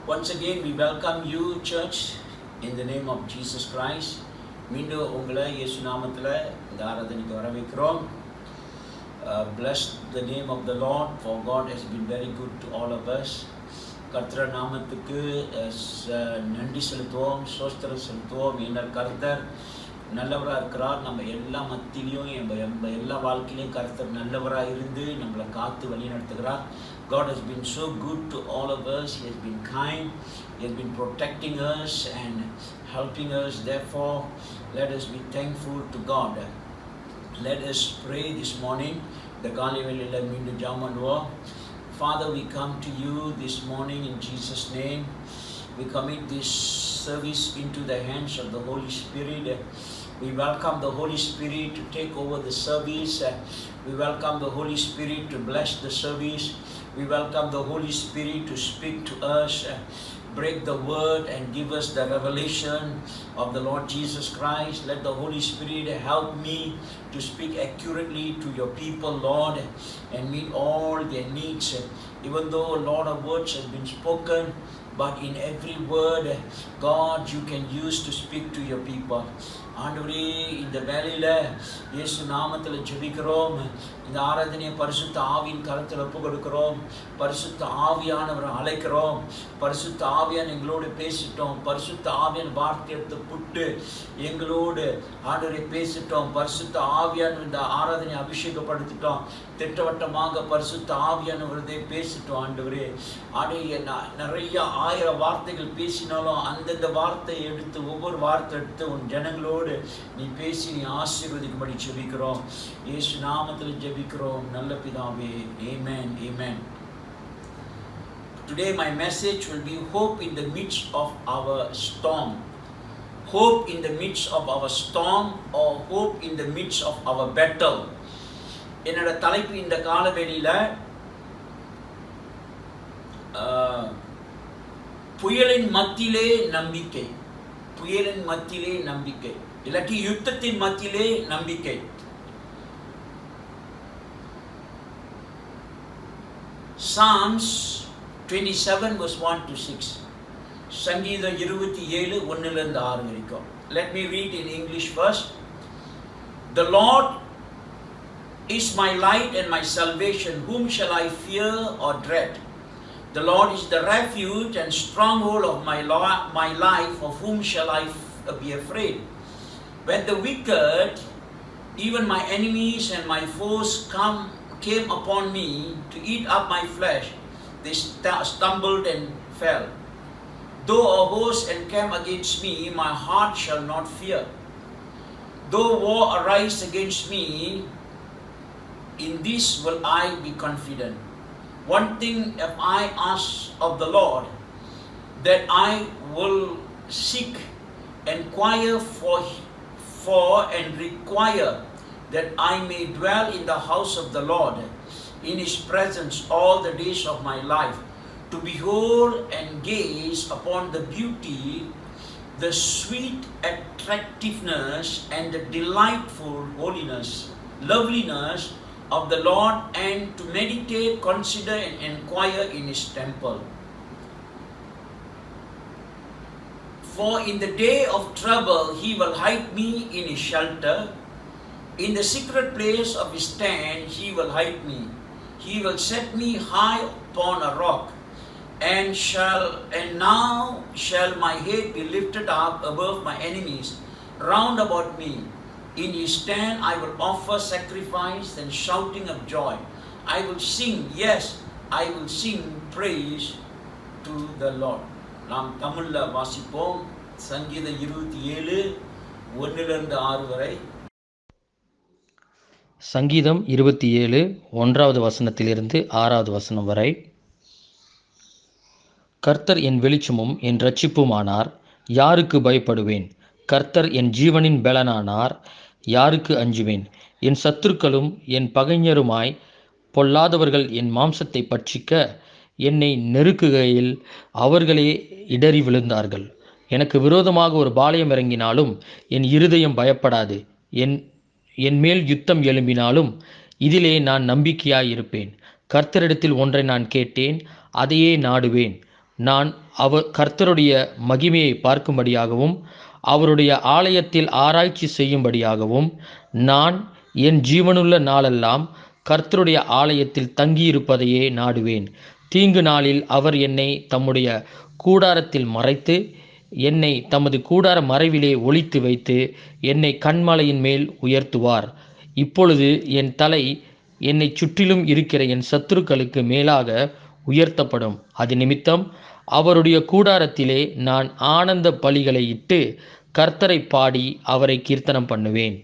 Once again, we welcome you, church, in the name of Jesus Christ. மீண்டும் உங்களை இயேசு நாமத்தில் இந்த ஆராதனைக்கு வரவேற்கிறோம். Bless the name of the Lord, for God has been very good to all of us. கர்த்தர் நாமத்துக்கு நன்றி செலுத்துவோம், சோஸ்திரம் செலுத்துவோம். ஏனால் கர்த்தர் நல்லவராக இருக்கிறார். நம்ம எல்லா மத்தியிலையும் நம்ம எல்லா வாழ்க்கையிலையும் கர்த்தர் நல்லவராக இருந்து நம்மளை காத்து வழி நடத்துகிறார். God has been so good to all of us. He has been kind. He has been protecting us and helping us. Therefore, let us be thankful to God. Let us pray this morning. The காலை வேளையில மீண்டும் ஜெபம் பண்ணுவோம். Father, we come to you this morning in Jesus' name. We commit this service into the hands of the Holy Spirit. We welcome the Holy Spirit to take over the service. We welcome the Holy Spirit to bless the service. We welcome the Holy Spirit to speak to us, break the word and give us the revelation of the Lord Jesus Christ. Let the Holy Spirit help me to speak accurately to your people, Lord, and meet all their needs. Even though a lot of words have been spoken, but in every word, God, you can use to speak to your people. ஆண்டவரே, இந்த வேளையில இயேசு நாமத்தில் ஜெபிக்கிறோம். இந்த ஆராதனையை பரிசுத்த ஆவியின் கரத்தில் ஒப்பு கொடுக்கிறோம். பரிசுத்த ஆவியானவரை அழைக்கிறோம். பரிசுத்த ஆவியான எங்களோடு பேசிட்டோம். பரிசுத்த ஆவியான வார்த்தை எடுத்து புட்டு எங்களோடு ஆண்டவரை பேசிட்டோம். பரிசுத்த ஆவியான இந்த ஆராதனை அபிஷேகப்படுத்திட்டோம். திட்டவட்டமாக பரிசுத்த ஆவியானவரதை பேசிட்டோம். ஆண்டவரே, நிறைய 1000 வார்த்தைகள் பேசினாலும் அந்தந்த வார்த்தையை எடுத்து ஒவ்வொரு வார்த்தை எடுத்து உன் ஜனங்களோடு நீ பேசி நீ ஆசீர்வதிக்கும்படி ஜெபிக்கிறோம். இயேசு நாமத்தில் ஜெபிக்கிறோம் நல்ல பிதாவே. Amen. Amen. Today my message will be hope in the midst of our storm. Hope in the midst of our storm, or hope in the midst of our battle. என்னோட தலைப்பு இந்த காலவெளியில புயலின் மத்தியிலே நம்பிக்கை. புயலின் மத்தியிலே நம்பிக்கை, இல்லாட்டி யுத்தத்தின் மத்தியிலே நம்பிக்கை. Psalms 27 verse 1 to 6. சங்கீதம் 27 1 6 வரைக்கும். Let me read in English first. The Lord is my light and my salvation. Whom shall I fear or dread? The Lord is the refuge and stronghold of my life. Of whom shall I be afraid? When the wicked, even my enemies and my foes, came upon me to eat up my flesh, they stumbled and fell. Though a host encamp against me, my heart shall not fear. Though war arise against me, in this will I be confident. One thing have I asked of the Lord, that I will seek, inquire for and require, that I may dwell in the house of the Lord, in His presence all the days of my life, to behold and gaze upon the beauty, the sweet attractiveness, and the delightful loveliness of the Lord, and to meditate, consider, and inquire in His temple. For in the day of trouble He will hide me in His shelter. In the secret place of His tent He will hide me. He will set me high upon a rock. And now shall my head be lifted up above my enemies round about me. In His tent I will offer sacrifice and shouting of joy. I will sing, yes, I will sing praise to the Lord. நாம் தமிழ்ல வாசிப்போம். சங்கீதம் 27 1 6 வரை. சங்கீதம் 27 1வது வசனத்திலிருந்து 6வது வசனம் வரை. கர்த்தர் என் வெளிச்சமும் என் இரட்சிப்புமானார், யாருக்கு பயப்படுவேன்? கர்த்தர் என் ஜீவனின் பெலனானார், யாருக்கு அஞ்சுவேன்? என் சத்துருக்களும் என் பகைஞருமாய் பொல்லாதவர்கள் என் மாம்சத்தை பட்சிக்க என்னை நெருக்குகையில் அவர்களே இடறி விழுந்தார்கள். எனக்கு விரோதமாக ஒரு பாளையம் இறங்கினாலும் என் இருதயம் பயப்படாது. என் மேல் யுத்தம் எழும்பினாலும் இதிலே நான் நம்பிக்கையாயிருப்பேன். கர்த்தரிடத்தில் ஒன்றை நான் கேட்டேன், அதையே நாடுவேன். நான் கர்த்தருடைய மகிமையை பார்க்கும்படியாகவும் அவருடைய ஆலயத்தில் ஆராய்ச்சி செய்யும்படியாகவும் நான் என் ஜீவனுள்ள நாளெல்லாம் கர்த்தருடைய ஆலயத்தில் தங்கியிருப்பதையே நாடுவேன். தீங்கு நாளில் அவர் என்னை தம்முடைய கூடாரத்தில் மறைத்து என்னை தமது கூடார மறைவிலே ஒளித்து வைத்து என்னை கன்மலையின் மேல் உயர்த்துவார். இப்பொழுது என் தலை என்னை சுற்றிலும் இருக்கிற என் சத்துருக்களுக்கு மேலாக உயர்த்தப்படும். அது நிமித்தம் அவருடைய கூடாரத்திலே நான் ஆனந்த பலிகளை இட்டு கர்த்தரை பாடி அவரை கீர்த்தனம் பண்ணுவேன்.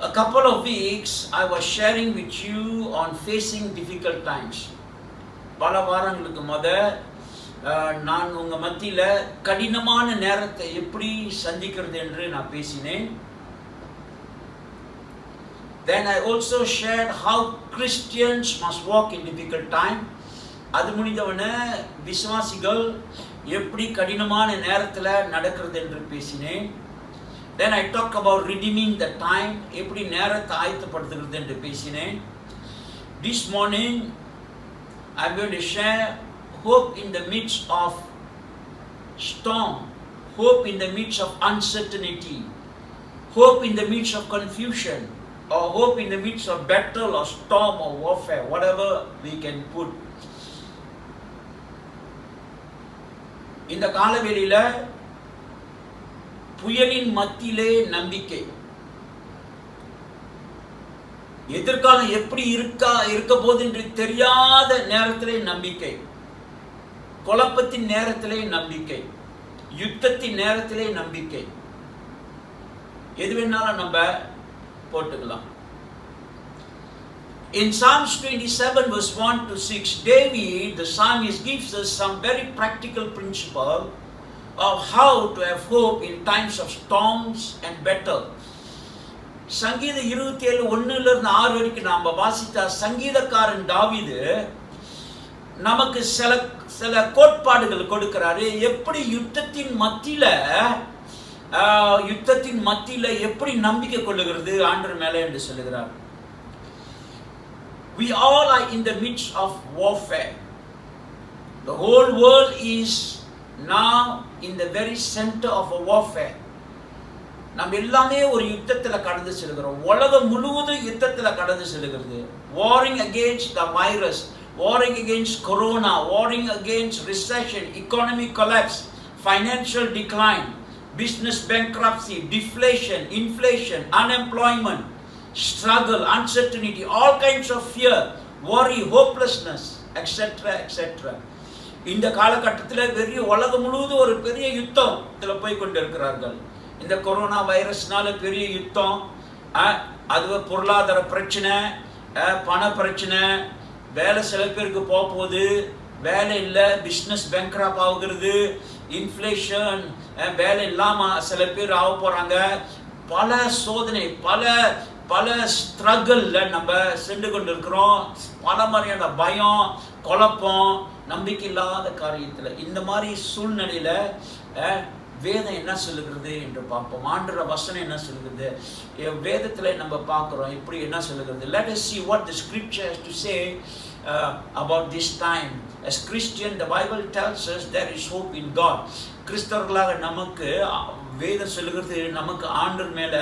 A couple of weeks I was sharing with you on facing difficult times. பல வாரங்களுக்கு நான் உங்க மத்தியில கடினமான நேரத்தை எப்படி சந்திக்கிறது என்று நான் பேசினேன். Then I also shared how Christians must walk in difficult time. அது முடிந்தவன விசுவாசிகள் எப்படி கடினமான நேரத்துல நடக்கிறது என்று பேசினேன். Then I talk about redeeming the time, எப்படி நேரத்தை ஆயத்தப்படுத்துகிறது என்று பேசினேன். This morning I'm going to share hope in the midst of storm, hope in the midst of uncertainty, hope in the midst of confusion, or hope in the midst of battle or storm or warfare, whatever we can put. இந்த காலவெளியில புயலின் மத்தியிலே நம்பிக்கை, எதிர்காலம் எப்படி இருக்க போது என்று தெரியாத நேரத்திலே நம்பிக்கை, குழப்பத்தின் நேரத்திலே நம்பிக்கை, யுத்தத்தின் நேரத்திலே நம்பிக்கை, எது வேணாலும் நம்ம போட்டுக்கலாம். In Psalms 27 verse 1 to 6, David the psalmist gives us some very practical principle of how to have hope in times of storms and battle. சங்கீதம் 27 1 6 வரைக்கும் நாம வாசித்த சங்கீதக்காரன் தாவீது நமக்கு சில கோட்பாடுகள் கொடுக்கிறாரு. எப்படி யுத்தத்தின் மத்தியில எப்படி நம்பிக்கை கொள்ளுகிறது ஆண்டவர் மேல என்று சொல்லுகிறார். We all are in the midst of warfare. The whole world is now in the very center of a warfare. நம்ம எல்லாமே ஒரு யுத்தத்துல கடந்து செல்கிறோம். உலகம் முழுவதும் யுத்தத்துல கடந்து செல்கிறது. Warring against the virus, warring against corona, warring against recession, economic collapse, financial decline, business bankruptcy, deflation, inflation, unemployment, struggle, uncertainty, all kinds of fear, worry, hopelessness, etc. etc. இந்த காலகட்டத்தில் பெரிய உலகம் முழுவதும் ஒரு பெரிய யுத்தத்தில் போய் கொண்டிருக்கிறார்கள். இந்த கொரோனா வைரஸ்னால பெரிய யுத்தம், அது பொருளாதார பிரச்சனை, பண பிரச்சனை, வேலை சில பேருக்கு போகுது, வேலை இல்லை, பிஸ்னஸ் பேங்க்ரப்ட் ஆகுகிறது, இன்ஃப்ளேஷன், வேலை இல்லாமல் சில பேர் ஆக போகிறாங்க. பல சோதனை, பல ஸ்ட்ரகிள்ல நம்ம சென்று கொண்டிருக்கிறோம். பல மாதிரியான பயம், குழப்பம், நம்பிக்கை இல்லாத காரியத்தில். இந்த மாதிரி சூழ்நிலையில வேதம் என்ன சொல்லுகிறது என்று பார்ப்போம். ஆண்டவருடைய வசனம் என்ன சொல்லுகிறது, வேதத்தில் நம்ம பார்க்குறோம் இப்படி என்ன சொல்லுகிறது. Let us see what the scripture has to say about this time. As Christian, the Bible tells us there is hope in God. கிறிஸ்தவர்களாக நமக்கு வேதம் சொல்லுகிறது நமக்கு ஆண்டவர் மேல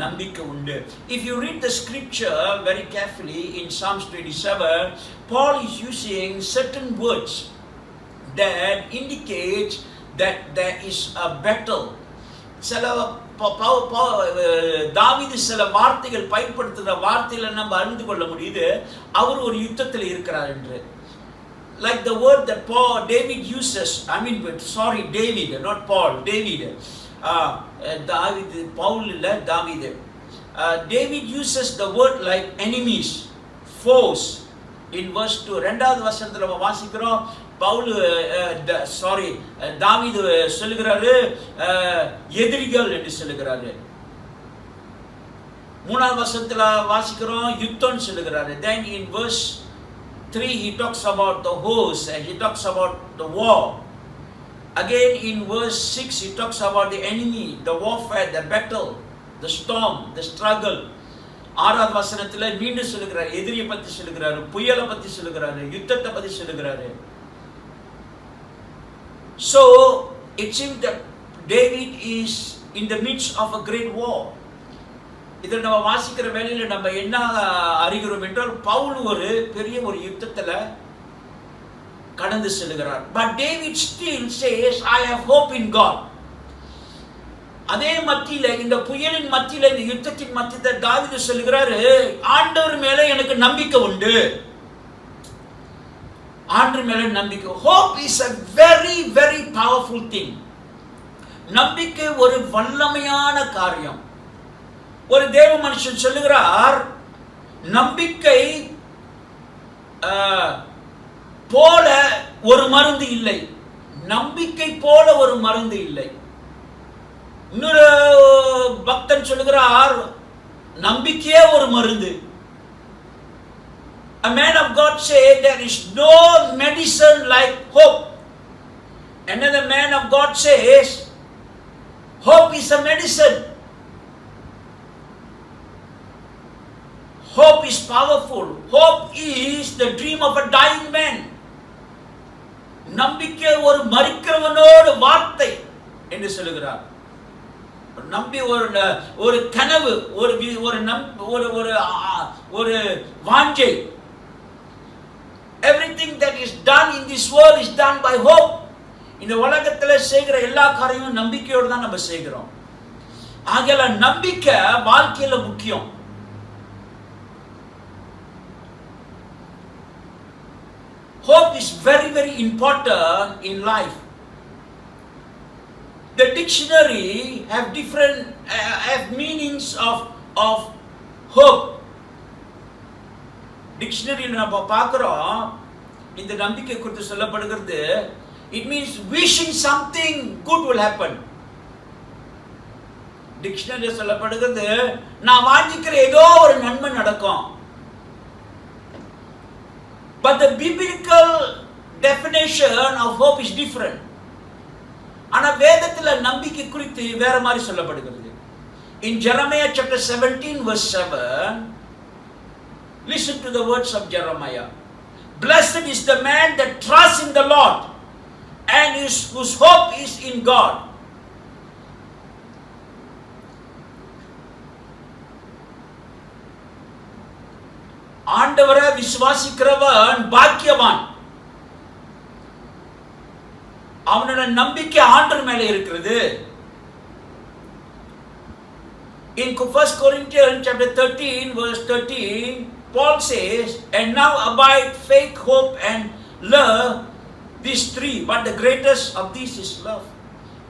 நம்பிக்கை உண்டு. If you read the scripture very carefully in Psalms 27, Paul is using certain words that indicate that there is a battle. சில தாவீது சில வார்த்தைகள் பயன்படுத்துகிற வார்த்தைகளை நம்ம அறிந்து கொள்ள முடியுது அவர் ஒரு யுத்தத்தில் இருக்கிறார் என்று. Like the word that David uses, David, not Paul, David. Paul இல்ல தாவீது. David uses the word like enemies, foes. In verse 2, இரண்டாவது வசனத்துல நம்ம வாசிக்கிறோம் தாவீது சொல்லுகிறாரு எதிரிகள் என்று சொல்லுகிறாரு. மூணாவது வசனத்துல வாசிக்கிறோம் யுத்தம் சொல்லுகிறாரு. Then in verse 3 he talks about the host and he talks about the war. Again in verse 6 he talks about the enemy, the warfare, the battle, the storm, the struggle. ஆறாவது வசனத்துல மீண்டும் சொல்லுகிறார் எதிரியை பத்தி சொல்லுகிறாரு, புயலை பத்தி சொல்லுகிறாரு, யுத்தத்தை பத்தி சொல்லுகிறாரு. So it seems that David is in the midst of a great war. இதில் நம்ம வாசிக்கிற வேளையில நம்ம என்ன அறிகிறோம் என்றால் பவுல் ஒரு பெரிய ஒரு யுத்தத்துல கடந்து செல்கிறார். But David still says, I have hope in God. அதே மத்தியில இந்த புயலின் மத்தியில இந்த யுத்தத்தின் மத்தியில தாவீது சொல்லுகிறாரு ஆண்டவர் மேல எனக்கு நம்பிக்கை உண்டு. ஆண்டவர் மேல நம்பிக்கை. Hope is a very very powerful thing. நம்பிக்கை ஒரு வல்லமையான காரியம். ஒரு தேவ மனுஷன் சொல்லுகிறார் நம்பிக்கை போல ஒரு மருந்து இல்லை. நம்பிக்கை போல ஒரு மருந்து இல்லை. இன்னொரு பக்தன் சொல்லுகிறார் நம்பிக்கையே ஒரு மருந்து. A man of God said there is no medicine like hope. Another man of God says hope is a medicine. Hope is powerful. Hope is the dream of a dying man. நம்பிக்கை ஒரு மரிக்கிறவனோட வார்த்தை என்று சொல்லுகிறார். நம்பி ஒரு கனவு, ஒரு வாஞ்சை. Everything that is done in this world is done by hope. இந்த உலகத்துல செய்கிற எல்லா காரியமும் நம்பிக்கையோடு தான் நம்ம செய்கிறோம். ஆகையால நம்பிக்கை வாழ்க்கையில முக்கியம். Hope is very very important in life. The dictionary have different meanings of hope. Dictionary நம்ம பார்க்கிறோம் இந்த நம்பிக்கை குறித்து சொல்லப்படுகிறது it means wishing something good will happen. Dictionary சொல்லப்படுகிறது நான் வாஞ்சிக்கிற ஏதோ ஒரு நன்மை நடக்கும். But the biblical definition of hope is different. ஆனா வேதத்துல நம்பிக்கை குறித்து வேற மாதிரி சொல்லப்படுகிறது. In Jeremiah chapter 17 verse 7, listen to the words of Jeremiah. Blessed is the man that trusts in the Lord and whose hope is in God. ஆண்டவரை விசுவாசிக்கிறவன் பாக்கியவான். அவனோட நம்பிக்கை ஆண்டவர் மேல இருக்கிறது. In 1 Corinthians chapter 13 verse 13, Paul says, and now abide faith, hope and love, these three, but the greatest of these is love.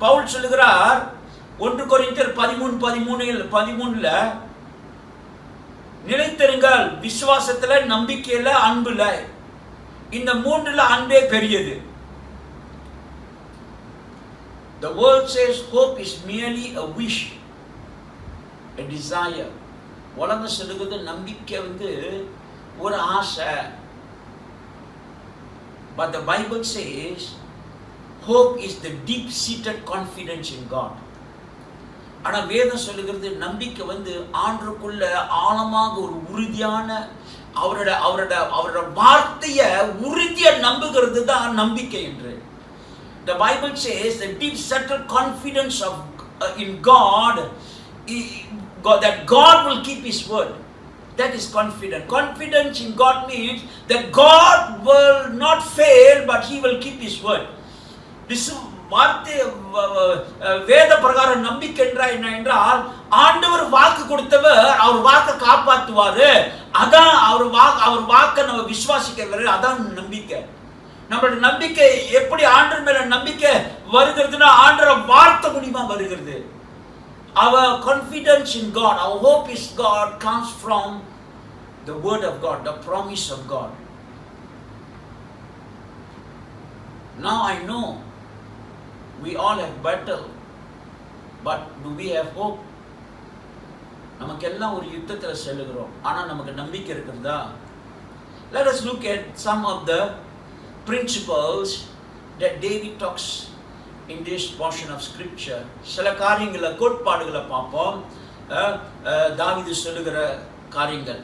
Pavul சொல்லுகிறார் 1 கொரிந்தியர் 13:13ல நிலைத்திருங்கள் விசுவாசத்துல, நம்பிக்கையில, அன்புல. இந்த மூன்றுல அன்பே பெரியது. The world says hope is merely a wish, a desire. உலகம் சொல்லுகிறது நம்பிக்கை ஒரு ஆசை. But the Bible says hope is the deep-seated confidence in God. ஆனா வேதம் சொல்லுகிறது நம்பிக்கை ஆண்டவருக்குள்ள ஆழமாக ஒரு உறுதியான அவரோட வார்த்தையை உறுதியா நம்புகிறது தான் நம்பிக்கை என்று. The Bible says the deep settled confidence in God, that God will keep His word. That is confidence. Confidence in God means that God will not fail, but He will keep His word. வார்த்தை வேத பிரகாரம் நம்பிக்கை என்றால் ஆண்டவர் வாக்கு கொடுத்தவர் அவர் வாக்கை காப்பாற்றுவாரு. அதான் அவர் வாக்கை நம்ம விசுவாசிக்கிறது, அதான் நம்பிக்கை. நம்மளோட நம்பிக்கை எப்படி ஆண்டவர் மேல நம்பிக்கை வருகிறதுனா ஆண்டவர் வார்த்தை மூலமா வருகிறது. Our confidence in God, our hope is God comes from the word of God, the promise of God. Now I know we all have battle, but do we have hope? நமக்கெல்லாம் ஒரு யுத்தத்தில் செல்லுகிறோம், ஆனால் நமக்கு நம்பிக்கை இருக்கிறதா? Let us look at some of the principles that David talks in this portion of scripture. சில காரியங்களை கோட்பாடுகளை பார்ப்போம், தாவீது சொல்லுகிற காரியங்கள்.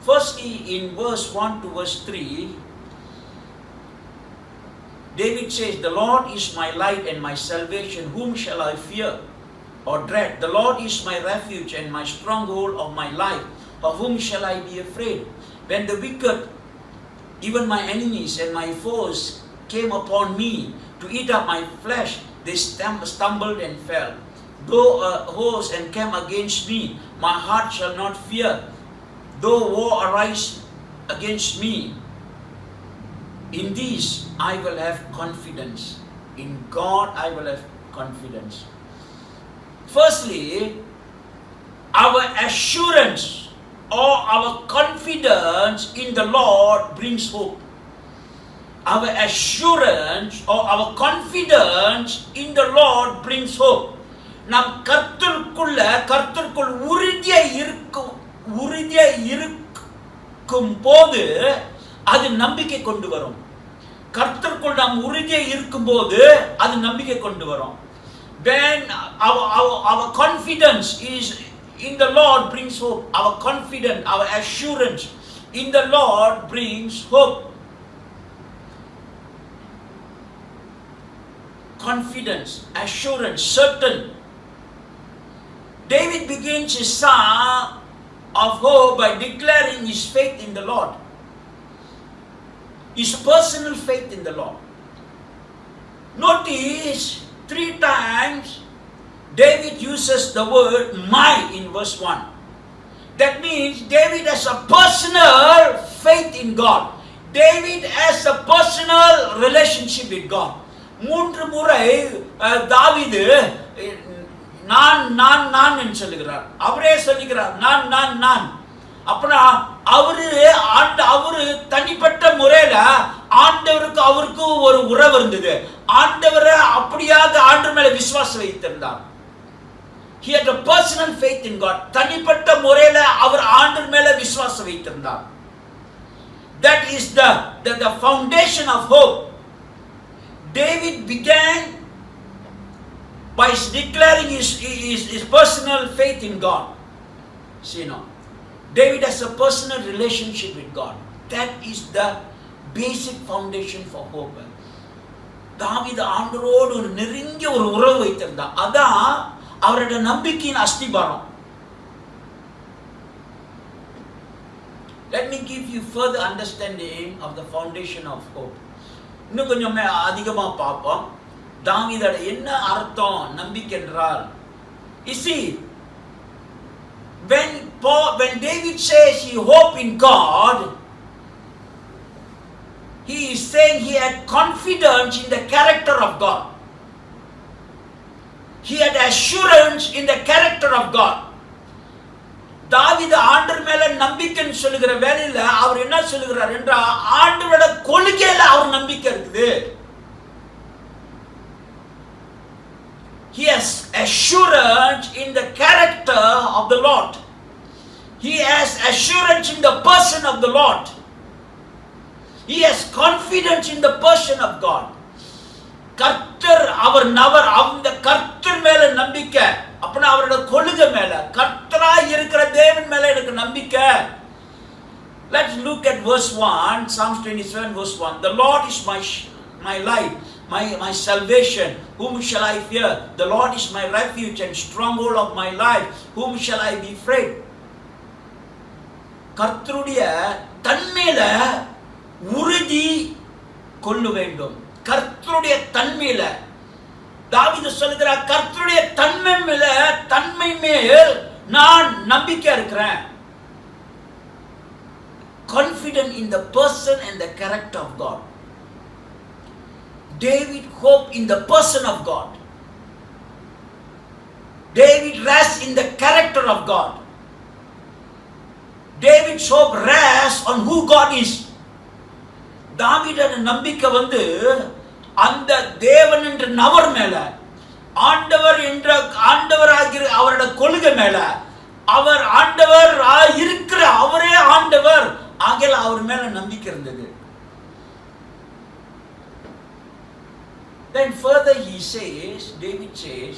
Firstly, in verse 1 to verse 3, David says, "The Lord is my light and my salvation, whom shall I fear or dread? The Lord is my refuge and my stronghold of my life, of whom shall I be afraid? When the wicked, even my enemies and my foes, came upon me to eat up my flesh, they stumbled and fell. Though a host encamp against me, my heart shall not fear. Though war arise against me, in these I will have confidence. In God I will have confidence." Firstly, our assurance or our confidence in the Lord brings hope. Our assurance or our confidence in the Lord brings hope. நாம் கர்த்தருக்குள் உறுதியா இருக்கும் போது அது நம்பிக்கை கொண்டு வரும். கர்த்தருக்குள் நாம் உறுதியா இருக்கும்போது அது நம்பிக்கை கொண்டு வரும். When our confidence is in the Lord brings hope. Our confidence, our assurance in the Lord brings hope. Confidence, assurance, certain. David begins his psalm of hope by declaring his faith in the Lord. His personal faith in the Lord. Notice 3 times David uses the word "my" in verse 1. That means David has a personal faith in God. David has a personal relationship with God. 3 முறை தாவீது நான் என்று சொல்லுகிறார். அவரே சொல்லுகிறார் நான். அப்பனா அவரு தனிப்பட்ட முறையில ஆண்டவருக்கு அவருக்கு ஒரு உறவு இருந்தது. ஆண்டவரை அப்படியாக ஆண்டவர் மேல விசுவாசம் வைத்திருந்தார். He had a personal faith in God. தனிப்பட்ட முறையில அவர் ஆண்டவர் மேல விசுவாசம் வைத்திருந்தார். That is the foundation of hope. David began by declaring his personal faith in God. See now, David has a personal relationship with God. That is the basic foundation for hope. தாவீது ஆண்டவரோடு ஒரு நெருங்கிய ஒரு உறவு வைத்திருந்தார். அதான் அவருடைய நம்பிக்கையின் அஸ்திபாரம். Let me give you further understanding of the foundation of hope. இன்னும் கொஞ்சம் அதிகமா பார்ப்போம். தாவீதோட என்ன அர்த்தம் நம்பிக்கை என்றால், you see, when David says he hoped in God, he is saying he had confidence in the character of God. He had assurance in the character of God. தாவீது ஆண்டவர் மேல நம்பிக்கைன்னு சொல்லுகிற வேளையில அவர் என்ன சொல்லுகிறார் என்றால், ஆண்டவரோட கொள்கையில அவர் நம்பிக்கை இருக்குது. He has assurance in the character of the Lord. He has assurance in the person of the Lord. He has confidence in the person of God. கர்த்தர் அந்த கர்த்தர் மேல நம்பிக்கை, அப்பனா அவரோட கொள்கை மேல, கர்த்தராய் இருக்கிற தேவன் மேல எனக்கு நம்பிக்கை. Let's look at verse 1, Psalms 27 verse 1. The Lord is my light, my salvation, whom shall I fear? The Lord is my refuge and stronghold of my life, whom shall I be afraid? கர்த்தருடைய தன்மையில உறுதி கொள்ள வேண்டும். கர்த்தருடைய தன்மையில தாவீது சொல்கிறார், கர்த்தருடைய தன்மை மேல் நான் நம்பிக்கை இருக்கிறேன். Confident in the person and the character of God. David hoped in the person of God. David rests in the character of God. David's hope rests on who God is. தாவீதோட நம்பிக்கை அந்த தேவன் என்ற நபர் மேல, ஆண்டவராகிற அவரோட கொள்கை மேல, அவர் ஆண்டவர் இருக்கிற அவரே ஆண்டவர் ஆகையால் அவர் மேல நம்பிக்கை இருந்தது. Then further he says, David says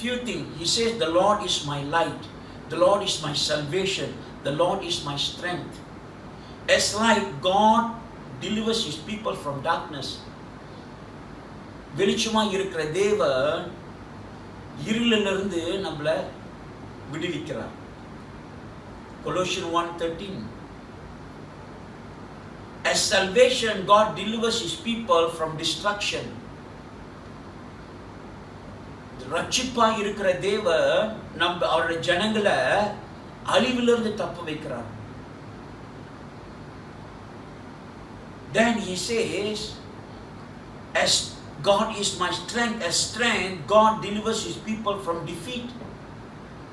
few things. He says, the Lord is my light, the Lord is my salvation, the Lord is my strength. As light, God delivers his people from darkness. வெளிச்சமா இருக்கிற தேவன் இருளிலிருந்து நம்மள விடுவிக்கிறார். Colossians 1:13. As salvation, God delivers his people from destruction. ரட்சிப்பா இருக்கிற தேவன் அவருடைய ஜனங்களை அழிவிலிருந்து தப்ப வைக்கிறார். Then he says, as God is my strength, as strength, God delivers his people from defeat.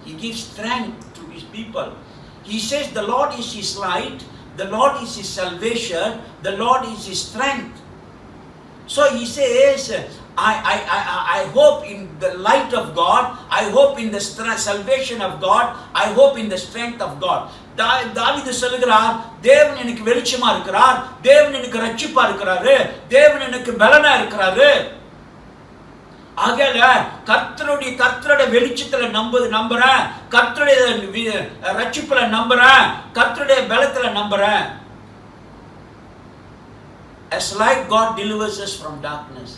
He gives strength to his people. He says the Lord is his light, the Lord is his salvation, the Lord is his strength. So he says, I hope in the light of God, I hope in the salvation of God, I hope in the strength of God. தாவீது சொல்கிறார், தேவன் எனக்கு வெளிச்சமா இருக்கிறார், தேவன் எனக்கு ரட்சிப்பா இருக்கிறாரு, தேவன் எனக்கு பலனா இருக்கிறாரு. ஆகையால கர்த்தருடைய வெளிச்சத்துல நம்புறேன், கர்த்தருடைய ரட்சிப்புல நம்புறேன், கர்த்தருடைய பலத்துல நம்புறேன். As light, God delivers us from darkness.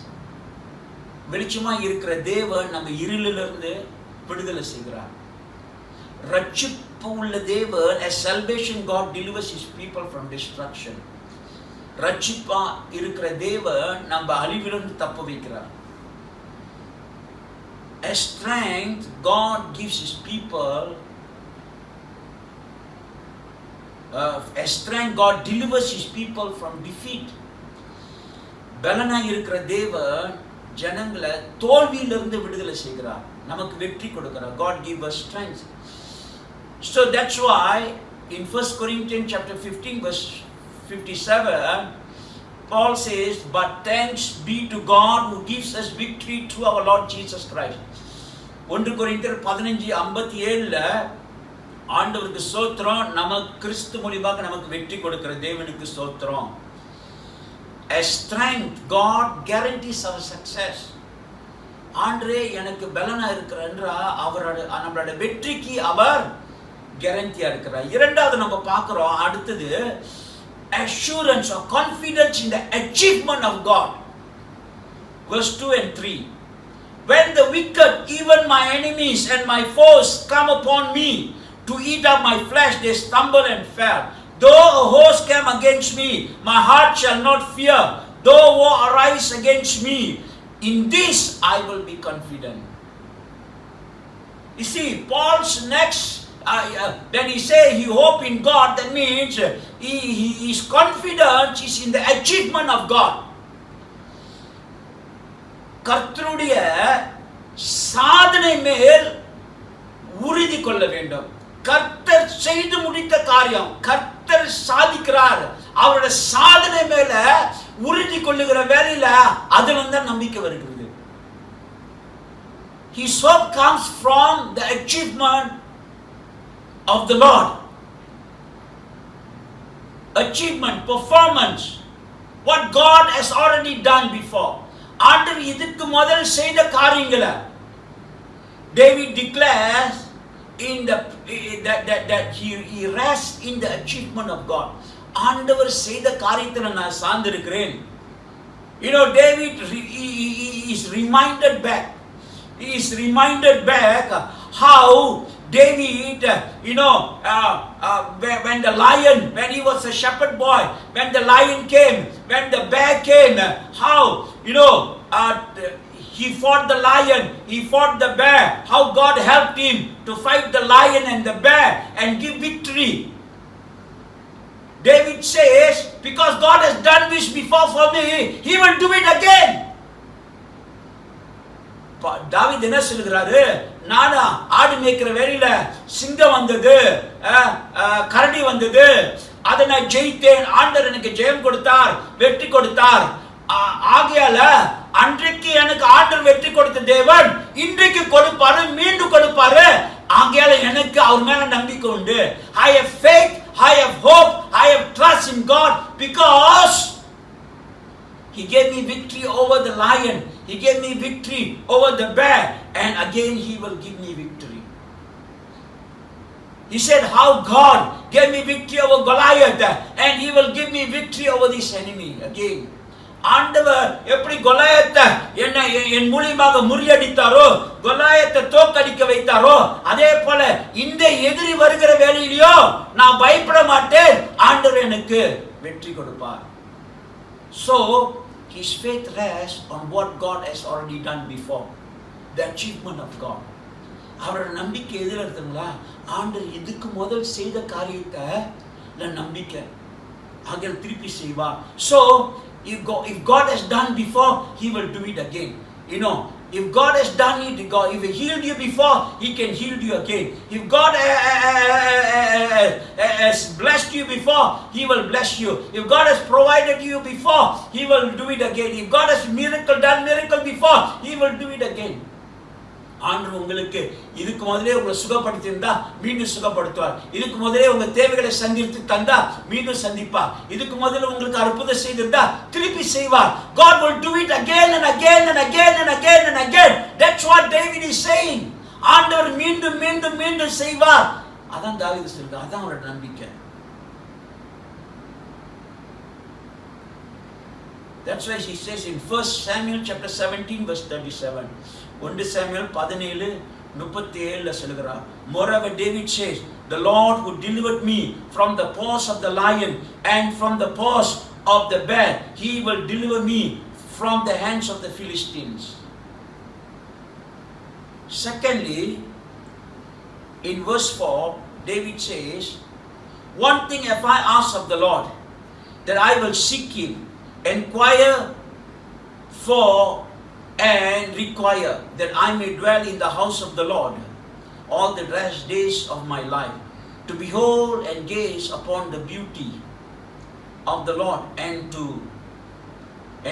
வெளிச்சமா இருக்கிற தேவன் நம்ம இருளிலிருந்து விடுதலை செய்கிறார். ரட்சிப்பு உள்ள தேவன், as salvation, God delivers his people from destruction. ரட்சிப்பா இருக்கிற தேவன் நம்ம அழிவிலிருந்து தப்ப வைக்கிறார். As strength, God gives his people. As strength, God delivers his people from defeat. பலனா இருக்கிற தேவன் ஜனங்களை தோல்வியிலிருந்து விடுதலை செய்கிறார், நமக்கு வெற்றி கொடுக்கிறார். God give us strength. So that's why in 1 Corinthians chapter 15 verse 57, Paul says, but thanks be to God who gives us victory through our Lord Jesus Christ. 1 கொரிந்தியர் 15:57 ஆண்டவருக்கு ஸ்தோத்திரம், நமக்கு கிறிஸ்து மூலமாக நமக்கு வெற்றி கொடுக்கிற தேவனுக்கு ஸ்தோத்திரம். As strength, God guarantees our success. ஆண்டரே எனக்கு பலனா இருக்கிறன்றா நம்மளோட வெற்றிக்கு அவர் கேரண்டியா இருக்கிறார். இரண்டாவது நம்ம பார்க்கிறோம், அடுத்தது assurance or confidence in the achievement of God. Verse 2 and 3. When the wicked, even my enemies and my foes, come upon me to eat up my flesh, they stumble and fell. Though a host come against me, my heart shall not fear. Though war arise against me, in this I will be confident. You see, Paul's next, when he say he hope in God, that means his confidence is in the achievement of God. கர்த்தருடைய சாதனை மேல் உறுதி கொள்ள வேண்டும். கர்த்தர் செய்து முடித்த காரியம், கர்த்தர் சாதிக்கிறார், அவருடைய சாதனை மேல உறுதி கொள்ளுகிற வேலையில அதுல தான் நம்பிக்கை வருகிறது. His hope comes from the achievement of the Lord. Achievement, performance, what God has already done before. ஆண்டவர் இதுக்கு முதல் செய்த காரியங்களை David declares in the that he rests in the achievement of God. ஆண்டவர் செய்த காரியத்துல நான் சார்ந்திருக்கிறேன். You know, David is reminded back. He is reminded back how David, when the lion, when he was a shepherd boy, when the lion came, when the bear came, how, he fought the lion, he fought the bear, how God helped him to fight the lion and the bear and give victory. David says, because God has done this before for me, he will do it again. தாவீது என்ன சொல்லுகிறாரு, நானா ஆடு மேய்க்கிற வேளையில சிங்கம் வந்தது, கரடி வந்தது, அதை நான் ஜெயித்தேன், ஆண்டவர் எனக்கு ஜெயம் கொடுத்தார், வெற்றி கொடுத்தார். ஆகையால அன்றைக்கு எனக்கு ஆண்டவர் வெற்றி கொடுத்த தேவன் இன்றைக்கு கொடுப்பாரு, மீண்டும் கொடுப்பாரு. ஆகையால எனக்கு அவர் மேல நம்பிக்கை உண்டு. I have faith, I have hope, I have trust in God because He gave me victory over the lion, He gave me victory over the bear, and again He will give me victory. He said how God gave me victory over Goliath, and He will give me victory over this enemy again. ஆண்டவர் எப்படி கோலியாத்தை என் மூலமாக முறியடித்தாரோ, கோலியாத்தை தோற்கடிக்க வைத்தாரோ, அதே போல இந்த எதிரி வருகிற வேளையிலோ நான் பயப்பட மாட்டேன், ஆண்டவர் எனக்கு வெற்றி கொடுப்பார். So his faith rests on what God has already done before, the achievement of God. அவரோட நம்பிக்கை எதில் இருக்குங்களா, ஆண்டவர் இதுக்கு முதல் செய்த காரியத்தை நம்பிக்கை ஆகிய திருப்பி செய்வார். So if God has done before, He will do it again. You know, if God has done it, if He healed you before, He can heal you again. If God has blessed you before, He will bless you. If God has provided you before, He will do it again. If God has done miracle before, He will do it again. ஆண்டவர் உங்களுக்கு இதுக்கு முதலே உங்களை சுகப்படுத்தி இருந்தா மீண்டும் சுகப்படுத்துவார். இதுக்கு முதலே உங்க தேவைகளை சந்தித்து தந்தா மீண்டும் சந்திப்பார். இதுக்கு முதல்ல உங்களுக்கு அற்புதம் செய்திருந்தா திருப்பி செய்வார். God will do it again and again and again and again and again. That's what David is saying. ஆண்டவர் மீண்டும் மீண்டும் மீண்டும் செய்வார். அதான் தாவீது சொல்றார். அதான் அவரோட நம்பிக்கை. That's why he says in 1 Samuel chapter 17 verse 37. 1 Samuel 17:37 சொல்கிறார். Moreover David says, the Lord who delivered me from the paws of the lion and from the paws of the bear, He will deliver me from the hands of the Philistines. Secondly, in verse 4, David says, one thing have I asked of the Lord, that I will seek Him, inquire for and require, that I may dwell in the house of the Lord all the rest days of my life, to behold and gaze upon the beauty of the Lord and to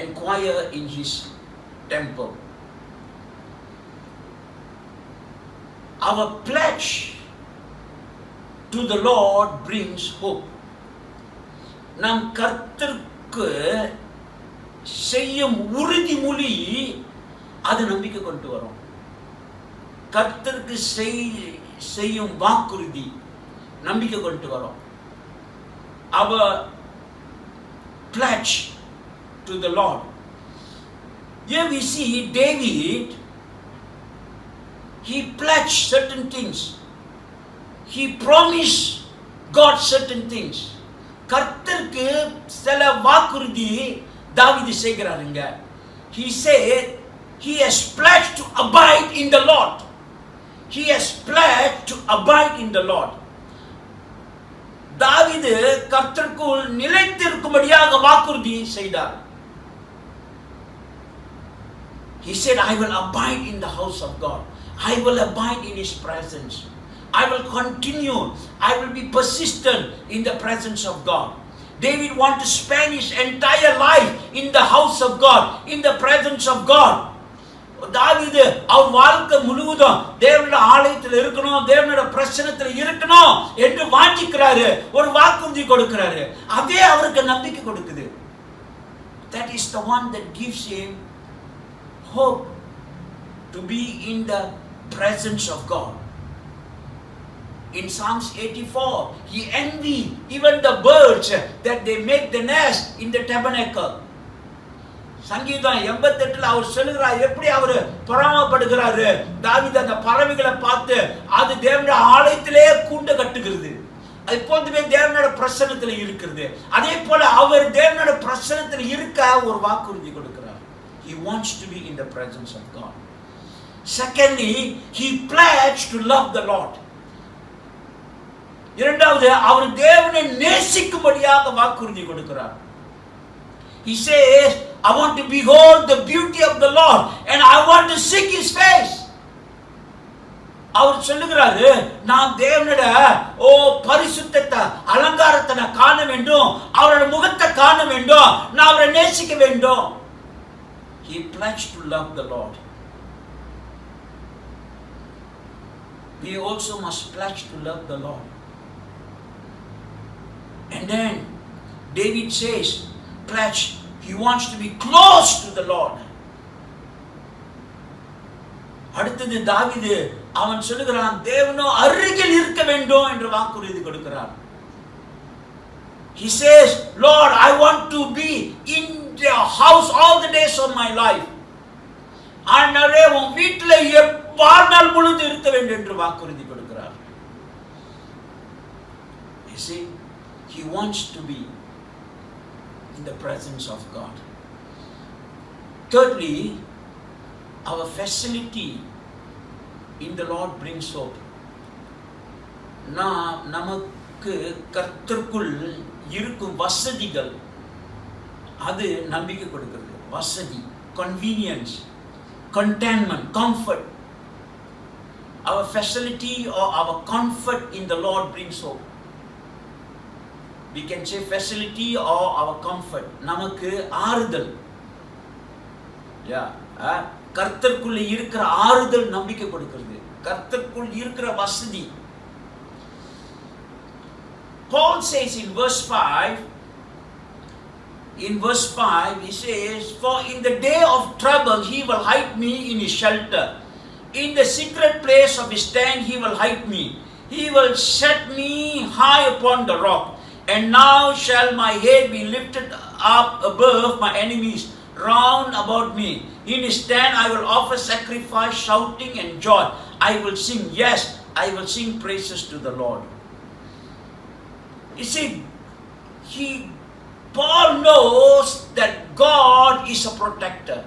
inquire in His temple. Our pledge to the Lord brings hope. நாம் கர்த்தருக்கு செய்யும் உறுதிமொழி அது நம்பிக்கை கொண்டு வரும். கர்த்தருக்கு செய்யும் வாக்குறுதி நம்பிக்கை கொண்டு வரும். Our pledge to the Lord. Here we see David, he pledged certain things. He promised God certain things. கர்த்தருக்கு சில வாக்குறுதி தாவீது செய்கிறாருங்க. He said he has pledged to abide in the Lord. He has pledged to abide in the Lord. தாவீது கர்த்தருக்குள் நிலைத்திருக்கும்படியாக வாக்குறுதி செய்தார். He said, I will abide in the house of God. I will abide in His presence. I will continue. I will be persistent in the presence of God. David wanted to spend his entire life in the house of God, in the presence of God. தாவீது அவர் வாழ்க்கை முழுவதும் தேவனுடைய ஆலயத்தில் இருக்கணும், தேவனுடைய பிரசன்னத்தில் இருக்கணும் என்று வாஞ்சிக்கிறாரு, ஒரு வாக்குறுதி கொடுக்கிறாரு. அதே அவருக்கு நம்பிக்கை கொடுக்குது. That is the one that gives him hope to be in the presence of God. In Psalms 84, he envied even the birds that they make the nest in the tabernacle. சங்கீதம் 88ல அவர் சொல்லுகிறார், எப்படி அவர் பொறாமைப்படுகிறாரு. தாவீது அந்த பறவைகளை பார்த்து அது தேவனுடைய ஆலயத்திலே கூண்டு கட்டுகிறது, எப்போதுமே தேவனுடைய பிரசன்னத்தில் இருக்கிறது. அதே போல அவர் தேவனுடைய பிரசன்னத்தில் இருக்க ஒரு வாக்குறுதி கொடுக்கிறார். he wants to be in the presence of God. Secondly, he pledged to love the Lord. இரண்டாவது, அவர் தேவனை நேசிக்கும்படியாக வாக்குறுதி கொடுக்கிறார். He says, I want to behold the beauty of the Lord and I want to seek his face. அவர் சொல்லுகிறாரு, நான் தேவனோட பரிசுத்தத்தை அலங்காரத்தை நான் காண வேண்டும், அவரோட முகத்தை காண வேண்டும், நான் அவரை நேசிக்க வேண்டும். He pledged to love the Lord. We also must pledge to love the Lord. And then David says, pledge, he wants to be close to the Lord. அடுத்தது தாவீது அவன் சொல்லுகிறான், தேவனோ அருகில் இருக்க வேண்டும் என்று வாக்குறுதி கொடுக்கிறார். He says, Lord, I want to be in your house all the days of my life. ஆண்டவரே, உன் வீட்டில் வாழ்நாள் முழுது இருக்க வேண்டும் என்று வாக்குறுதி கொடுக்கிறார். You see, he wants to be in the presence of God. Thirdly, our facility in the Lord brings hope. நமக்கு கர்த்தருக்குள் இருக்கும் வசதிகள் அது நம்பிக்கை கொடுக்கிறது. வசதி, convenience, contentment, comfort. Our facility or our comfort in the Lord brings hope. We can say facility or our comfort. நமக்கு ஆறுதல். கர்த்தருக்குள்ள இருக்கிற ஆறுதல் நம்பிக்கை கொடுக்கிறது. கர்த்தருக்குள் இருக்கிற வசதி. Paul says in verse 5, he says, for in the day of trouble he will hide me in his shelter. In the secret place of his tent he will hide me. He will set me high upon the rock. And now shall my head be lifted up above my enemies round about me. In his tent I will offer sacrifice, shouting and joy. I will sing, yes, I will sing praises to the Lord. You see, Paul knows that God is a protector.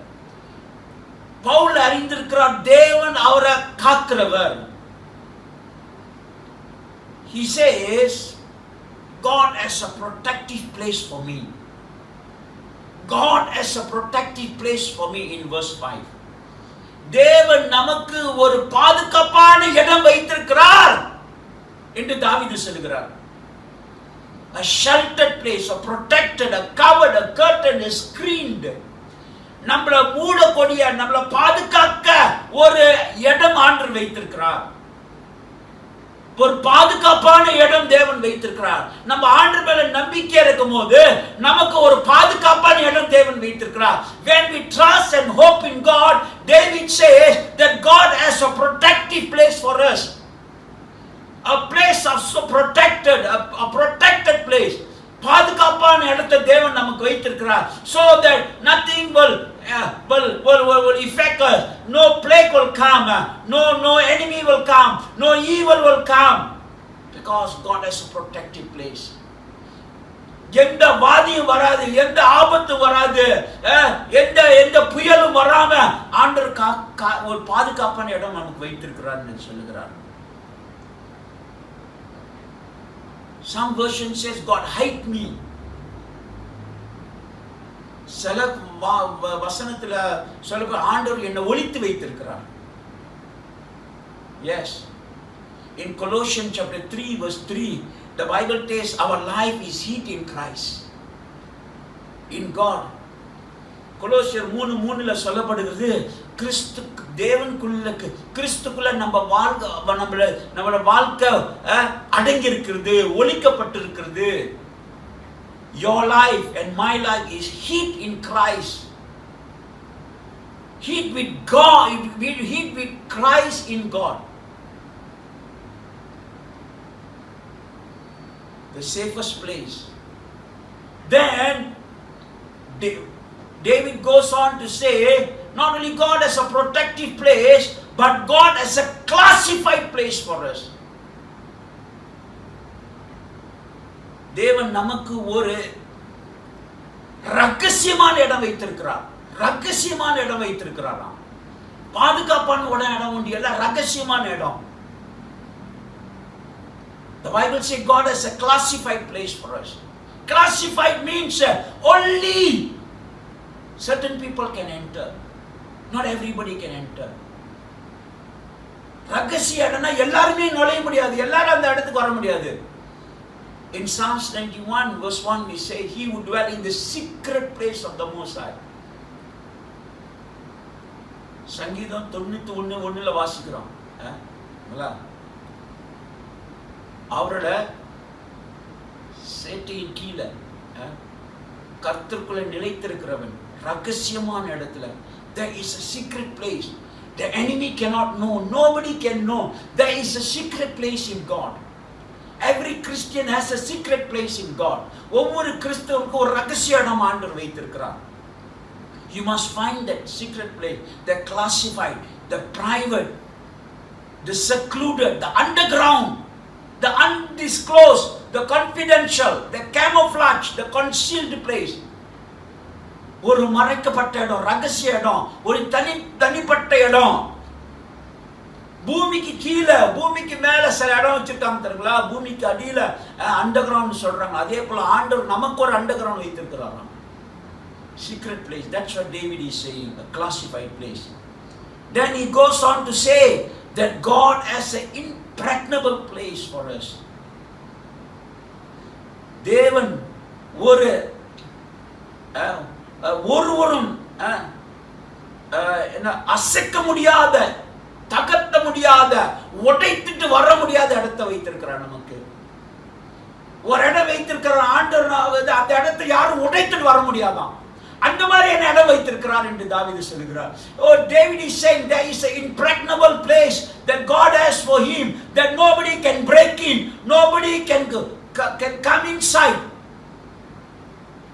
Pavul அறிந்திருக்கிறார், தேவன் அவரை காக்கிறவர். He says, God has a protective place for me. God has a protective place for me in verse 5. தேவன் நமக்கு ஒரு பாதுகாப்பான இடம் வைத்திருக்கிறார் என்று தாவீது சொல்கிறார். A sheltered place, a protected, a covered, a curtained, a screened. நம்மளை மூடக்கூடிய, நம்மளை பாதுகாக்க ஒரு இடம் ஆண்டவர் வைத்திருக்கிறார். ஒரு பாதுகாப்பான இடம் தேவன் வைத்திருக்கிறார். நம்ம ஆண்டவர் மேல நம்பிக்கை இருக்கும்போது நமக்கு ஒரு பாதுகாப்பான இடம் தேவன் வைத்திருக்கிறார். When we trust and hope in God, David says that God has a protective place for us. A place of so protected, a protected place. பாதுகாப்பான இடத்தை தேவன் நமக்கு வைத்திருக்கிறார். So that nothing will affect us. No plague will come. No enemy will come. No evil will come. Because God has a protective place. எந்த வாதியும் வராது, எந்த ஆபத்தும் வராது, எந்த புயலும் வராம ஆண்டவர் ஒரு பாதுகாப்பான இடம் நமக்கு வைத்திருக்கிறார் சொல்லுகிறார். Some version says God hide me. சில வசனத்துல சொல்ல ஆண்டவர் என்னை ஒளித்து வைத்திருக்கிறார். Yes. In Colossians chapter 3 verse 3, the Bible says our life is hid in Christ, in God. கொலோசியர் 3:3ல சொல்லப்படுகிறது, கிறிஸ்துக்குள்ள நம்மளோட வாழ்க்கை அடங்கி இருக்கிறது, ஒளிக்கப்பட்டிருக்கிறது. Your life and my life is hid in Christ. Hid with God, hid with Christ in God. The safest place. Then David goes on to say, not only God has a protective place, but God has a classified place for us. தேவன் நமக்கு ஒரு ரகசியமான இடம் வைத்திருக்கிறார். ரகசியமான இடம் வைத்திருக்கிறாராம். பாதுகாப்பான இடம் உண்டு, எல்லாம் ரகசியமான இடம். The Bible says God has a classified place for us. Classified means only certain people can enter. Not everybody can enter. ரகசிய இடம்னா எல்லாருமே நுழைய முடியாது, எல்லாரும் அந்த இடத்துக்கு வர முடியாது. In Psalms 91 verse 1 we say he would dwell in the secret place of the Most High. சங்கீதம் 91:1 வாசிக்கிறோம். அவரோட சேட்டையின் கீழே கர்த்தருக்குள்ள நிலைத்திருக்கிறவன் ரகசியமான இடத்துல. There is a secret place. The enemy cannot know. Nobody can know. There is a secret place in God. Every Christian has a secret place in God. ஒவ்வொரு கிறிஸ்தவனுக்கும் ஒரு ரகசிய இடம் ஆண்டவர் வைத்திருக்கிறார். You must find that secret place, the classified, the private, the secluded, the underground, the undisclosed, the confidential, the camouflage, the concealed place. ஒரு மறைக்கப்பட்ட இடம், ரகசிய இடம், ஒரு தனிப்பட்ட இடம். பூமிக்கு கீழே பூமிக்கு மேல சில இடம் வச்சிருக்காங்க தெரியுங்களா, பூமிக்கு அடியில அண்டர் கிரவுண்ட் சொல்றாங்க. அதே போல ஆண்டவர் நமக்கு ஒரு அண்டர் கிரவுண்ட் வைத்திருக்கிறாராம். Secret place. That's what David is saying, a classified place. Then he goes on to say that God has an impregnable place for us. தேவன் ஒருவரும் அசைக்க முடியாத, தகர்த்த முடியாத, உடைத்துட்டு வர முடியாத இடத்தை வைத்திருக்கிறார் நமக்கு. ஒரு இடம் வைத்திருக்கிறார் ஆண்டவர், அந்த இடத்தை யாரும் உடைத்துட்டு வர முடியாதான். அந்த மாதிரி என்ன இடம் வைத்திருக்கிறார் என்று தாவீது சொல்கிறார். Oh, David is saying there is an impregnable place that God has for him, that nobody can break in, nobody can come inside.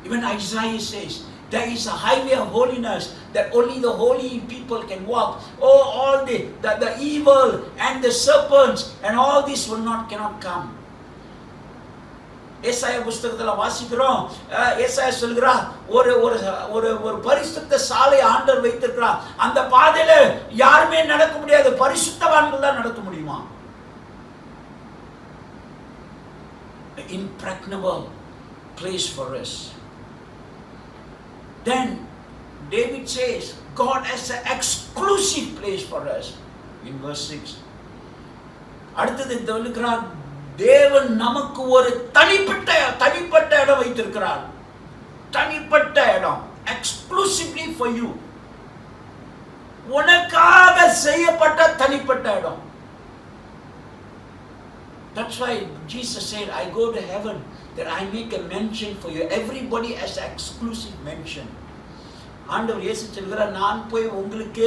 Even Isaiah says there is a highway of holiness that only the holy people can walk. Oh, all the evil and the serpents and all this cannot come. ஏசாயா புஸ்தகத்துல வாசிக்கிறோம். ஏசாயா சொல்கிறார், ஒரு ஒரு ஒரு பரிசுத்த சாலை ஆண்டவர் வைத்திருக்கிறார். அந்த பாதையில யாருமே நடக்க முடியாது, பரிசுத்தவான்கள் தான் நடக்க முடியுமா. Impregnable place for us. Then David says God has an exclusive place for us in verse 6. அடுத்தது சொல்லுகிறார், தேவன் நமக்கு ஒரு தனிப்பட்ட இடம் வைத்திருக்கிறார். தனிப்பட்ட இடம், exclusively for you. உனக்காக செய்யப்பட்ட தனிப்பட்ட இடம். That's why Jesus said, I go to heaven that I make a mention for you. Everybody has exclusive mention. ஆண்டவர் இயேசு சொல்கிறார், நான் போய் உங்களுக்கு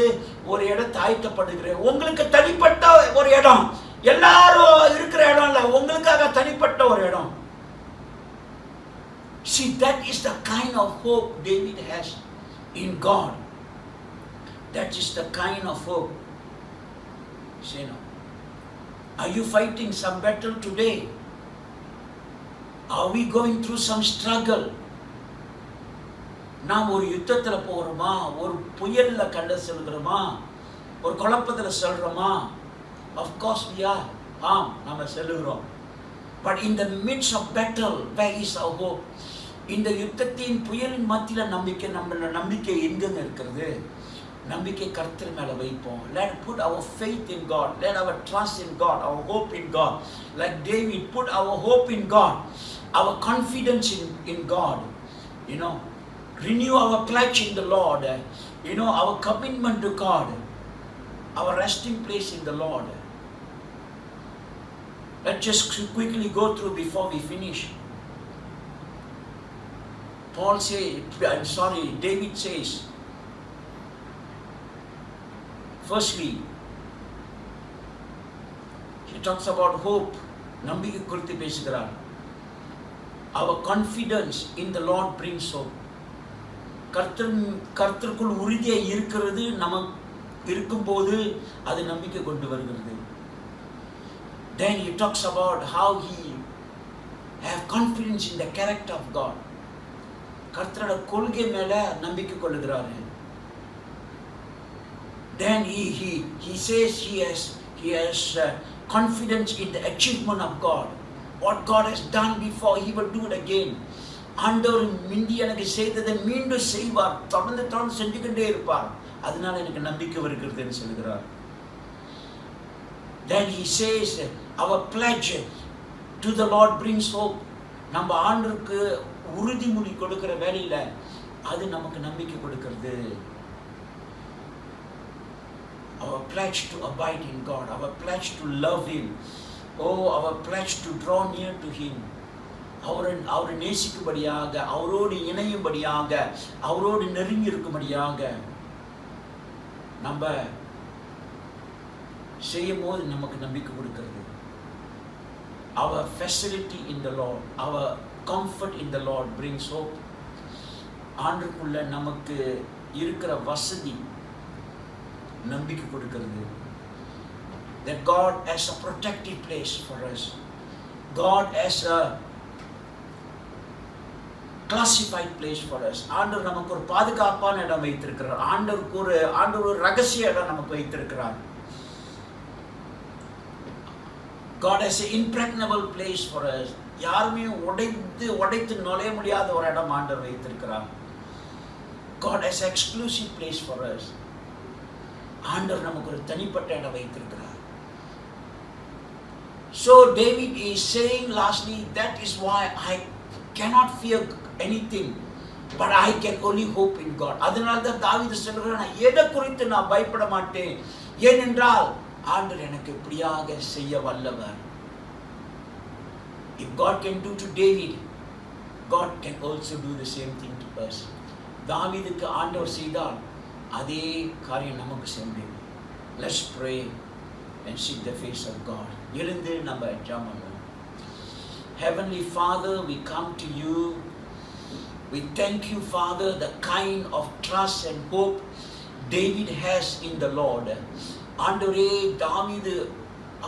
ஒரு இடத்தை ஆயத்தப்படுகிறேன். உங்களுக்கு தனிப்பட்ட ஒரு இடம், எல்லாரும் இருக்கிற இடம் இல்ல, உங்களுக்காக தனிப்பட்ட ஒரு இடம். See, that is the kind of hope David has in God. That is the kind of hope. Say no. Are you fighting some battle today? Are we going through some struggle? நாம் ஒரு யுத்தத்துல போறோமா, ஒரு புயல்ல கண்ட செல்கிறோமா, ஒரு குழப்பத்துல செல்றோமா? Of course we are. நாம செல்கிறோம். But in the midst of battle, where is our hope? இந்த யுத்தத்தின் புயலின் மத்தியில நம்மளோட நம்பிக்கை எங்கங்க இருக்கிறது? நம்பிக்கை கர்த்தர் மேல வைப்போம். Let put our faith in God. Let our trust in God, our hope in God. Like David, put our hope in God, our confidence in God. You know, renew our pledge in the Lord. You know, our commitment to God, our resting place in the Lord. Let's just quickly go through before we finish. David says, firstly, he talks about hope. நம்பிக்கை குறித்து பேசுகிறார். Our confidence in the Lord brings hope. கர்த்தருக்குள் உறுதியாக இருக்கிறது நமக்கு இருக்கும்போது அது நம்பிக்கை கொண்டு வருகிறது. Then he talks about how he have confidence in the character of God. கர்த்தரோட கொள்கை மேல நம்பிக்கை கொள்ளுகிறாரு. then he says he has confidence in the achievement of God. What God has done before, he will do it again. ஆண்டவர் முந்தி எனக்கு செய்ததை மீண்டும் செய்வார், தொடர்ந்து செஞ்சுக்கிட்டே இருப்பார், அதனால எனக்கு நம்பிக்கை வருகிறதுன்னு சொல்கிறார். Then he says our pledge to the Lord brings hope. நம்ம ஆண்டவருக்கு உறுதிமொழி கொடுக்கிற வேலையில அது நமக்கு நம்பிக்கை கொடுக்கிறது. Our pledge to abide in God, our pledge to love him, our pledge to draw near to him, அவரை நேசிக்கும்படியாக, அவரோடு இணையும்படியாக, அவரோடு நெருங்கி இருக்கும்படியாக நம்ம செய்யும் போது நமக்கு நம்பிக்கை கொடுக்கிறது. Our facility in the Lord, our comfort in the Lord brings hope. ஆண்டவருக்குள்ள நமக்கு இருக்கிற வசதி நம்பிக்கை கொடுக்கிறது. That God has a protective place for us. God has a classified place for us. ஆண்டவர் நமக்கு ஒரு பாதுகாப்பான இடம் வைத்திருக்கிறார். ஆண்டவர் ஒரு ரகசிய இடம் நமக்கு வைத்திருக்கிறார். God has an impregnable place for us. யாருமே உடைத்து நுழைய முடியாத ஒரு இடம் ஆண்டவர் வைத்திருக்கிறார். God has an exclusive place for us. ஆண்டவர் நமக்கு ஒரு தனிப்பட்ட இடம் வைத்திருக்கிறார். So David is saying lastly, that is why I cannot fear anything, but I can only hope in God. அதனால தான் தாவீது சொல்கிறான், எதை குறித்து நான் பயப்பட மாட்டேன், ஏனென்றால் ஆண்டவர் எனக்கு இப்படியாக செய்ய வல்லவர். If God can do to David, God can also do the same thing to us. தாவீதுக்கு ஆண்டவர் செய்தால் அதே காரியம் நமக்கு செய்யும். Let's pray and seek the face of God. எழுந்து நம்ம ஜெபம் பண்ணுவோம். Heavenly Father, we come to you. We thank you, Father, the kind of trust and hope David has in the Lord. ஆண்டவரே, தாவீது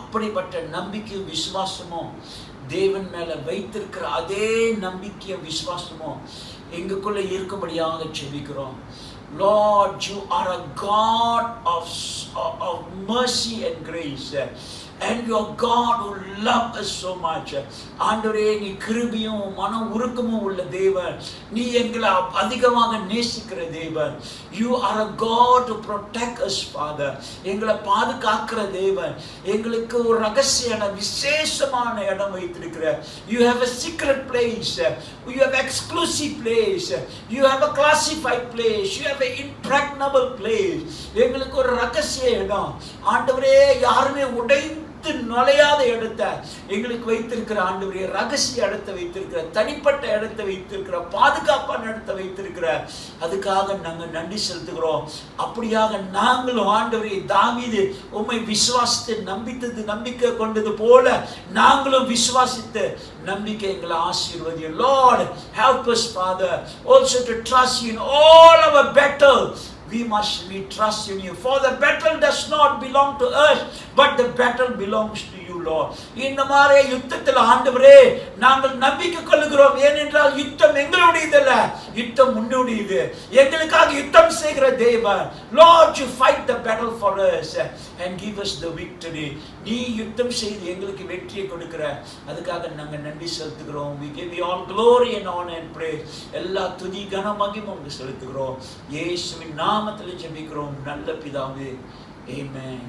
அப்படிப்பட்ட நம்பிக்கை விசுவாசமோ தேவன் மேல வைத்திருக்கிற அதே நம்பிக்கை விசுவாசமோ எங்களுக்குள்ள இருக்கும்படியாக ஜெபிக்கிறோம். Lord, you are a God of mercy and grace. And your God who loves us so much. ஆண்டவரே, நீ கிருபையும் மன உருக்கமும் உள்ள தேவன். நீ எங்களை அதிகமாக நேசிக்கிற தேவன். You are a God to protect us, Father. எங்களை பாதுகாக்கிற தேவன். எங்களுக்கு ஒரு ரகசிய இடம், விசேஷமான இடம் வைத்திருக்கிற. You have a secret place. You have exclusive place. You have a classified place. You have an impregnable place. எங்களுக்கு ஒரு ரகசிய இடம் ஆண்டவரே, யாருமே உடைந்து நுழையாத இடத்தை எங்களுக்கு வைத்திருக்கிற ஆண்டவரே, ரகசிய இடத்தை வைத்திருக்கிற, தனிப்பட்ட இடத்தை வைத்திருக்கிற, பாதுகாப்பான இடத்தை வைத்திருக்கிற, அதுக்காக நாங்கள் நன்றி செலுத்துகிறோம். அப்படியாக நாங்களும் ஆண்டவரே, தாவீது உம்மை விசுவாசித்து நம்பிக்கை கொண்டது போல நாங்களும் விசுவாசித்து நம்பிக்கை எங்களை ஆசீர்வதியும். Lord, help us, Father, also to trust you in all our battles. We trust in you. For the battle does not belong to us, but the battle belongs to you, Lord. இந்த மாதிரி யுத்தத்தில் ஆண்டவரே நாங்கள் நம்பிக்கை கொள்ளுகிறோம். ஏனென்றால் யுத்தம் எங்களுடையதல்ல, யுத்தம் உன்னுடையது. எங்களுக்காக யுத்தம் செய்கிற தேவன். Lord, you fight the battle for us and give us the victory. நீ யுத்தம் செய்து எங்களுக்கு வெற்றியை கொடுக்கிற, அதுக்காக நாங்கள் நன்றி செலுத்துகிறோம். We give you all glory and honor and praise. எல்லா துதி கன மகிமை உங்களுக்கு செலுத்துகிறோம். இயேசுவின் நாமத்தில் ஜெபிக்கிறோம் நல்ல பிதாவே. Amen.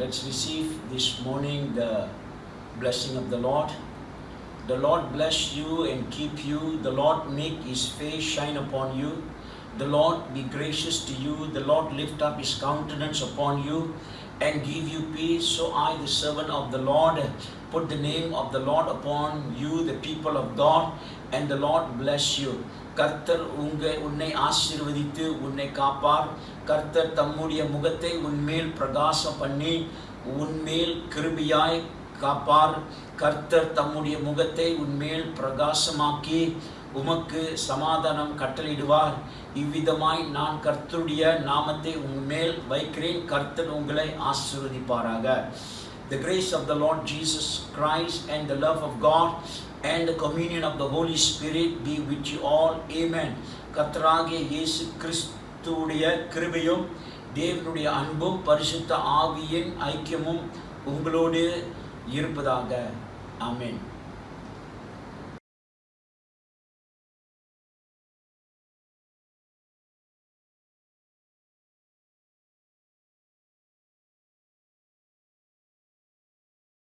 Let's receive this morning the blessing of the Lord. The Lord bless you and keep you. The Lord make his face shine upon you. The Lord be gracious to you. The Lord lift up his countenance upon you and give you peace. So I, the servant of the Lord, put the name of the Lord upon you, the people of God, and the Lord bless you. கர்த்தர் உன்னை ஆசீர்வதித்து உன்னை காப்பார். கர்த்தர் தம்முடைய முகத்தை உன்மேல் பிரகாசம் பண்ணி உன்மேல் கிருபையாய் காப்பார். கர்த்தர் தம்முடைய முகத்தை உன்மேல் பிரகாசமாக்கி உமக்கு சமாதானம் கட்டளையிடுவார். இவ்விதமாய் நான் கர்த்தருடைய நாமத்தை உன்மேல் வைக்கிறேன். கர்த்தர் உங்களை ஆசீர்வதிப்பாராக. The grace of the Lord Jesus Christ and the love of God and the communion of the Holy Spirit be with you all. Amen. கர்த்தராகிய இயேசு கிறிஸ்துவுடைய கிருபையும் தேவனுடைய அன்பும் பரிசுத்த ஆவியின் ஐக்கியமும் உங்களோடு இருப்பதாக. ஆமென்.